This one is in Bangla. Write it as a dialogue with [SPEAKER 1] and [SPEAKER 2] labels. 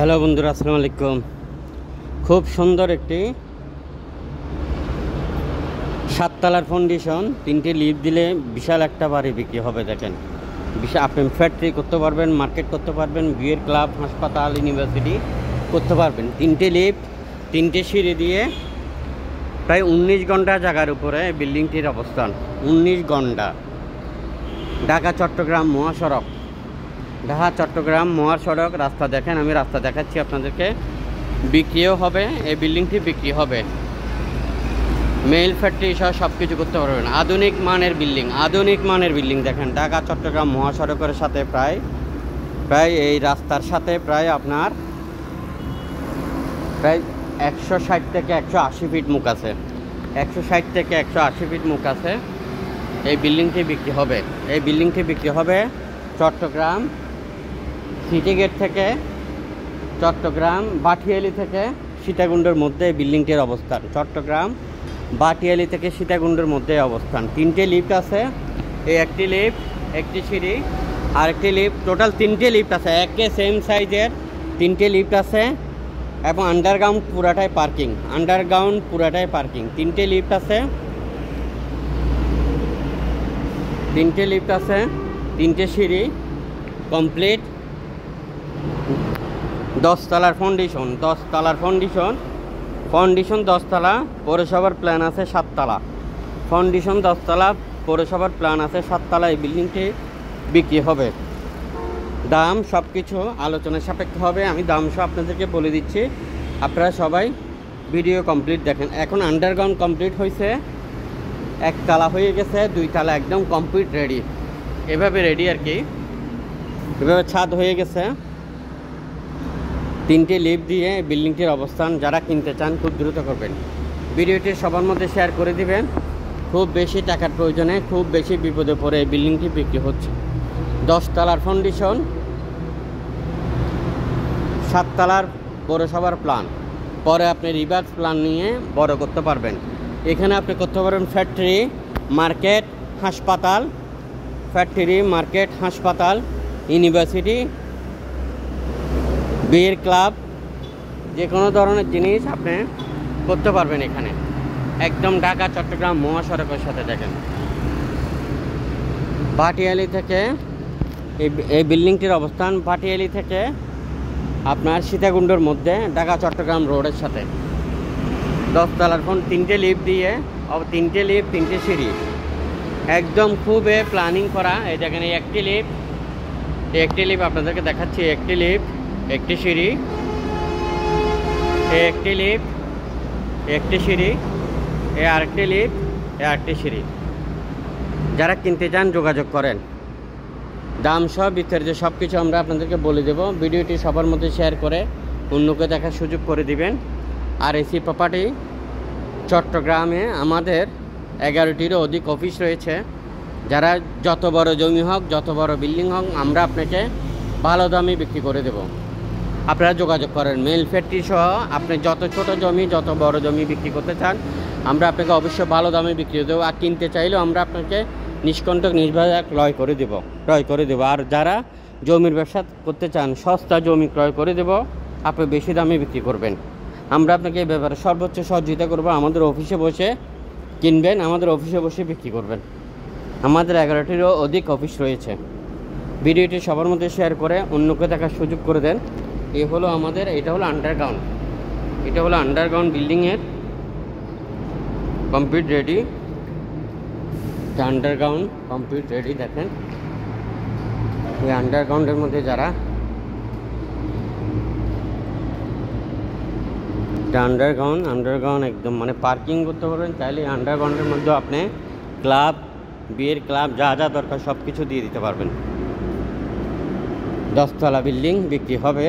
[SPEAKER 1] হ্যালো বন্ধুরা, আসসালামু আলাইকুম। খুব সুন্দর একটি 7 তলার ফাউন্ডেশন, 3টে লিফট দিলে বিশাল একটা বাড়ি বিক্রি হবে। দেখেন, বিশাল। আপনি ফ্যাক্টরি করতে পারবেন, মার্কেট করতে পারবেন, বিয়ের ক্লাব, হাসপাতাল, ইউনিভার্সিটি করতে পারবেন। 3টে লিফট, 3টে সিঁড়ি দিয়ে প্রায় 19 ঘন্টা জায়গার উপরে বিল্ডিংটির অবস্থান। 19 ঘন্টা। ঢাকা চট্টগ্রাম মহাসড়ক, ঢাকা চট্টগ্রাম মহাসড়ক রাস্তা। দেখেন, আমি রাস্তা দেখাচ্ছি আপনাদেরকে। বিক্রিও হবে, এই বিল্ডিংটি বিক্রি হবে। মেল ফ্যাক্টরি সহ সব কিছু করতে পারবেন। আধুনিক মানের বিল্ডিং, আধুনিক মানের বিল্ডিং। দেখেন, ঢাকা চট্টগ্রাম মহাসড়কের সাথে প্রায় এই রাস্তার সাথে আপনার প্রায় 160 থেকে 180 ফিট মুখ আছে। 160 থেকে 180 ফিট মুখ আছে। এই বিল্ডিংটি বিক্রি হবে। এই বিল্ডিংটি বিক্রি হবে চট্টগ্রাম সিটি গেট থেকে, চট্টগ্রাম বাটিয়ালি থেকে সীতাকুণ্ডের মধ্যে এই বিল্ডিংটির অবস্থান। চট্টগ্রাম বাটিয়ালি থেকে সীতাকুণ্ডের মধ্যে অবস্থান। 3টে লিফট আছে। এই একটি লিফট, একটি সিঁড়ি, আর একটি লিফট। টোটাল 3টে লিফট আছে। একে সেম সাইজের 3টে লিফট আছে এবং আন্ডারগ্রাউন্ড পুরাটাই পার্কিং। আন্ডারগ্রাউন্ড পুরাটাই পার্কিং। 3টে লিফট আছে, 3টে লিফট আছে, 3টে সিঁড়ি কমপ্লিট। 10 তলার ফাউন্ডেশন, 10 তলার ফাউন্ডেশন। 10 তলা। পৌরসভার প্ল্যান আছে 7 তলা। ফাউন্ডেশন 10 তলা, পৌরসভার প্ল্যান আছে 7 তলা। এই বিল্ডিংটি বিক্রি হবে। দাম সব কিছু আলোচনার সাপেক্ষে হবে। আমি দাম সব আপনাদেরকে বলে দিচ্ছি, আপনারা সবাই ভিডিও কমপ্লিট দেখেন। এখন আন্ডারগ্রাউন্ড কমপ্লিট হয়েছে, 1 তলা হয়ে গেছে, 2 তলা একদম কমপ্লিট রেডি। এভাবে রেডি আর কি, এভাবে ছাদ হয়ে গেছে। 3টে লিফট দিয়ে বিল্ডিংটির অবস্থান। যারা কিনতে চান খুব দ্রুত করবেন। ভিডিওটি সবার মধ্যে শেয়ার করে দিবেন। খুব বেশি টাকার প্রয়োজনে, খুব বেশি বিপদে পড়ে এই বিল্ডিংটি বিক্রি হচ্ছে। 10 তলার ফাউন্ডেশন, 7 তলার পৌরসভার প্ল্যান। পরে আপনি রিভার্স প্ল্যান নিয়ে বড় করতে পারবেন। এখানে আপনি করতে পারবেন ফ্যাক্টরি, মার্কেট, হাসপাতাল। ফ্যাক্টরি, মার্কেট, হাসপাতাল, ইউনিভার্সিটি, বিয়ের ক্লাব, যে কোনো ধরনের জিনিস আপনি করতে পারবেন এখানে। একদম ঢাকা চট্টগ্রাম মহাসড়কের সাথে। দেখেন, ভাটিয়ালি থেকে এই বিল্ডিংটির অবস্থান। ভাটিয়ালি থেকে আপনার সীতাকুণ্ডের মধ্যে, ঢাকা চট্টগ্রাম রোডের সাথে। 10 তলার ফোন, 3টে লিফট দিয়ে, 3টে লিফট, 3টে সিঁড়ি একদম খুব প্ল্যানিং করা। এই দেখেন, এই একটি লিফট, একটি লিফট আপনাদেরকে দেখাচ্ছি। একটি লিফট, একটি সিঁড়ি, একটি লিফট, একটি সিঁড়ি, আরেকটি লিফট, আরেকটি সিঁড়ি। যারা কিনতে চান যোগাযোগ করেন। দাম সহ বিস্তারিত সব কিছু আমরা আপনাদেরকে বলে দেব। ভিডিওটি সবার মধ্যে শেয়ার করে অন্যকে দেখার সুযোগ করে দিবেন। আর এসি প্রপার্টি চট্টগ্রামে আমাদের 11টিরও অধিক অফিস রয়েছে। যারা যত বড় জমি হোক, যত বড় বিল্ডিং হোক, আমরা আপনাকে ভালো দামে বিক্রি করে দেব। আপনারা যোগাযোগ করেন। মেল ফ্যাক্টরি সহ আপনি যত ছোট জমি, যত বড় জমি বিক্রি করতে চান, আমরা আপনাকে অবশ্যই ভালো দামে বিক্রি দেবো। আর কিনতে চাইলেও আমরা আপনাকে নিষ্কণ্টক নির্ভয়ে ক্রয় করে দেব। আর যারা জমির ব্যবসা করতে চান, সস্তা জমি ক্রয় করে দেব, আপনি বেশি দামে বিক্রি করবেন। আমরা আপনাকে এই ব্যাপারে সর্বোচ্চ সহযোগিতা করব। আমাদের অফিসে বসে কিনবেন, আমাদের অফিসে বসে বিক্রি করবেন। আমাদের 11টিরও অধিক অফিস রয়েছে। ভিডিওটি সবার মধ্যে শেয়ার করে অন্যকে দেখার সুযোগ করে দেন। এই হলো আমাদের, এটা হলো আন্ডারগ্রাউন্ড, এটা হলো আন্ডারগ্রাউন্ড বিল্ডিংয়ের complete ready. Underground complete ready. দেখেন, এই আন্ডারগ্রাউন্ডের মধ্যে যারা আন্ডারগ্রাউন্ড একদম মানে পার্কিং করতে পারবেন। চাইলে আন্ডারগ্রাউন্ডের মধ্যে আপনি ক্লাব, বিয়ের ক্লাব, যা যা দরকার সব কিছু দিয়ে দিতে পারবেন। 10 তলা বিল্ডিং বিক্রি হবে।